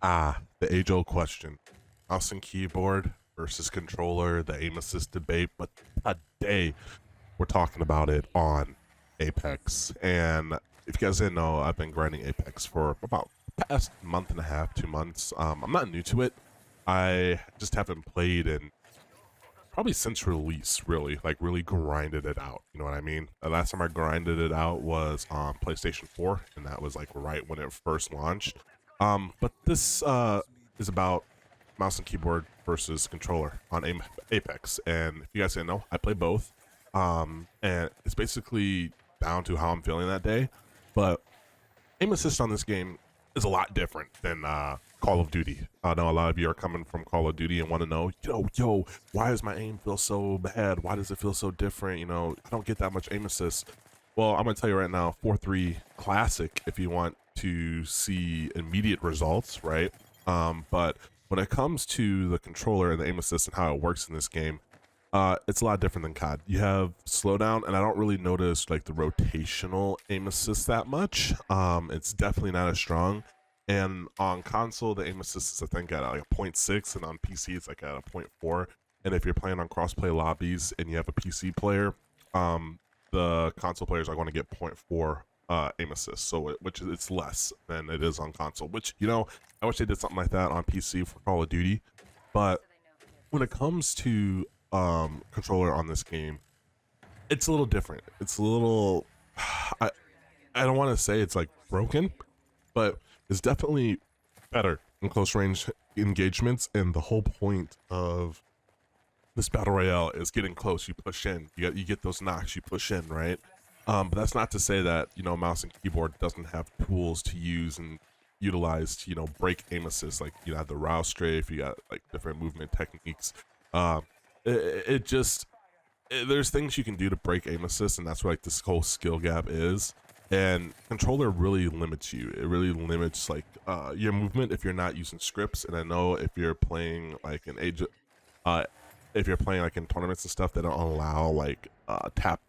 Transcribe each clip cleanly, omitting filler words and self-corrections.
The age-old question. Mouse and keyboard versus controller, the aim assist debate, but today we're talking about it on Apex. And if you guys didn't know, I've been grinding Apex for about the past month and a half, 2 months. I'm not new to it. I just haven't played in probably since release, really, like really grinded it out. You know what I mean? The last time I grinded it out was on PlayStation 4, and that was like right when it first launched. But this is about mouse and keyboard versus controller on Apex. And if you guys didn't know, I play both. And it's basically down to how I'm feeling that day. But aim assist on this game is a lot different than Call of Duty. I know a lot of you are coming from Call of Duty and want to know, yo, why does my aim feel so bad? Why does it feel so different? You know, I don't get that much aim assist. Well, I'm gonna tell you right now, 4-3 classic if you want to see immediate results, right? But when it comes to the controller and the aim assist and how it works in this game, it's a lot different than COD. You have slowdown, and I don't really notice like the rotational aim assist that much. It's definitely not as strong. And on console, the aim assist is I think at like a 0.6, and on PC it's like at a 0.4. And if you're playing on crossplay lobbies and you have a PC player, the console players are going to get 0.4 aim assist, so which is it's less than it is on console. Which I wish they did something like that on PC for Call of Duty. But when it comes to controller on this game, it's a little different. It's a little I don't want to say it's like broken, but it's definitely better in close range engagements. And the whole point of this battle royale is getting close. You push in. You get those knocks. You push in, right? But that's not to say that mouse and keyboard doesn't have tools to use and utilize to break aim assist. Like you have the row strafe. You got like different movement techniques. It just there's things you can do to break aim assist, and that's what like this whole skill gap is. And controller really limits you. It really limits like your movement if you're not using scripts. And I know if you're playing like an age, if you're playing like in tournaments and stuff, they don't allow like tap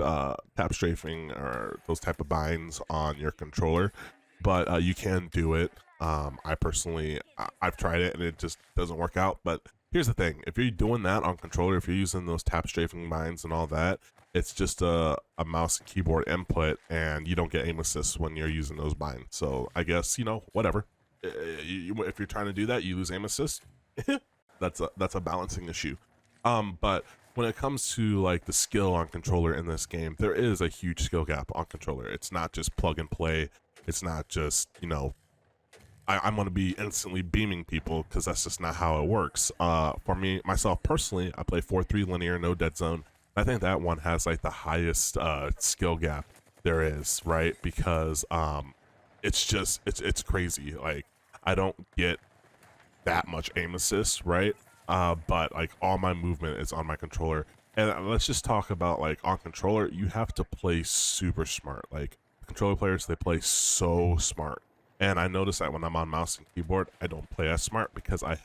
strafing or those type of binds on your controller, but you can do it. I personally, I've tried it and it just doesn't work out. But here's the thing: if you're doing that on controller, if you're using those tap strafing binds and all that, it's just a mouse and keyboard input, and you don't get aim assist when you're using those binds. So I guess whatever. If you're trying to do that, you lose aim assist. That's a balancing issue. But when it comes to like the skill on controller in this game, there is a huge skill gap on controller. It's not just plug and play. It's not just I'm going to be instantly beaming people, because that's just not how it works. For me, myself personally, I play 4-3 linear, no dead zone. I think that one has like the highest skill gap there is, right? Because it's crazy. Like I don't get that much aim assist, right? But like all my movement is on my controller. And let's just talk about like on controller, you have to play super smart. Like controller players, they play so smart. And I notice that when I'm on mouse and keyboard, I don't play as smart because I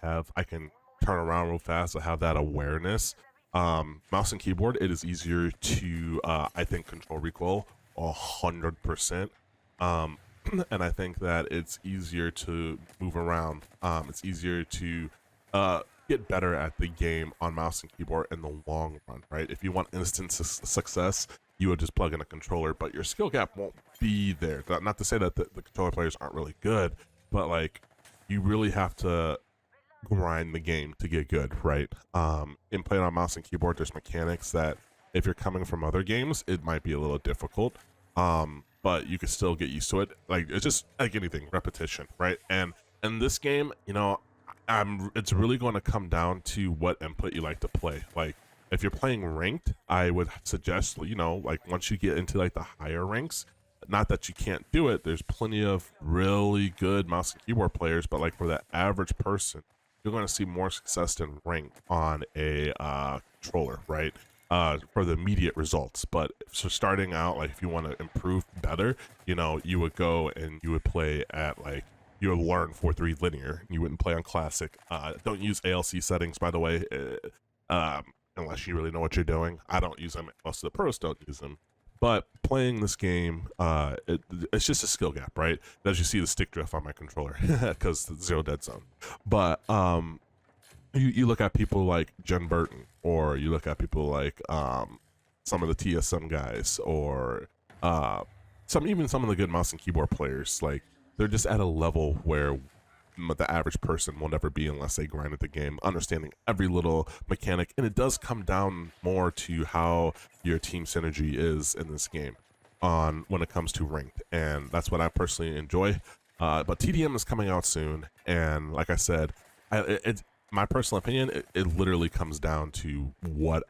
can turn around real fast. I have that awareness. Mouse and keyboard, it is easier to I think control recoil 100%. And I think that it's easier to move around. It's easier to get better at the game on mouse and keyboard in the long run, right? If you want instant success, you would just plug in a controller, but your skill gap won't be there. Not to say that the controller players aren't really good, but like you really have to grind the game to get good, right? In playing on mouse and keyboard, there's mechanics that if you're coming from other games, it might be a little difficult. But you can still get used to it. Like it's just like anything, repetition, right? And in this game, it's really going to come down to what input you like to play. Like if you're playing ranked, I would suggest, like once you get into like the higher ranks, not that you can't do it, there's plenty of really good mouse and keyboard players, but like for the average person, you're going to see more success than ranked on a controller, right? For the immediate results. But so starting out, like if you want to improve better, you would go and you would play at like, you would learn 4-3 linear. You wouldn't play on classic. Don't use ALC settings, by the way, unless you really know what you're doing. I don't use them. Most of the pros don't use them. But playing this game, it's just a skill gap, right? As you see the stick drift on my controller, because the zero dead zone. But you look at people like Jen Burton, or you look at people like some of the TSM guys, or even some of the good mouse and keyboard players. Like, they're just at a level where the average person will never be unless they grind at the game, understanding every little mechanic. And it does come down more to how your team synergy is in this game on when it comes to ranked, and that's what I personally enjoy. But TDM is coming out soon, and like I said, it's my personal opinion. It literally comes down to what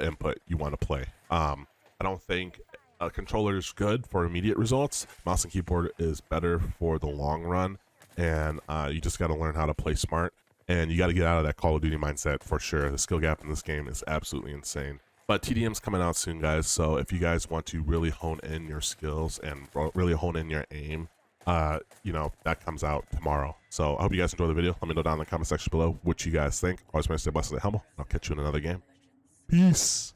input you want to play. I don't think a controller is good for immediate results. Mouse and keyboard is better for the long run, and you just got to learn how to play smart, and you got to get out of that Call of Duty mindset for sure. The skill gap in this game is absolutely insane. But TDM's coming out soon, guys, so if you guys want to really hone in your skills and really hone in your aim, that comes out tomorrow. So I hope you guys enjoy the video. Let me know down in the comment section below what you guys think. Always remember to stay blessed and humble. I'll catch you in another game. Peace.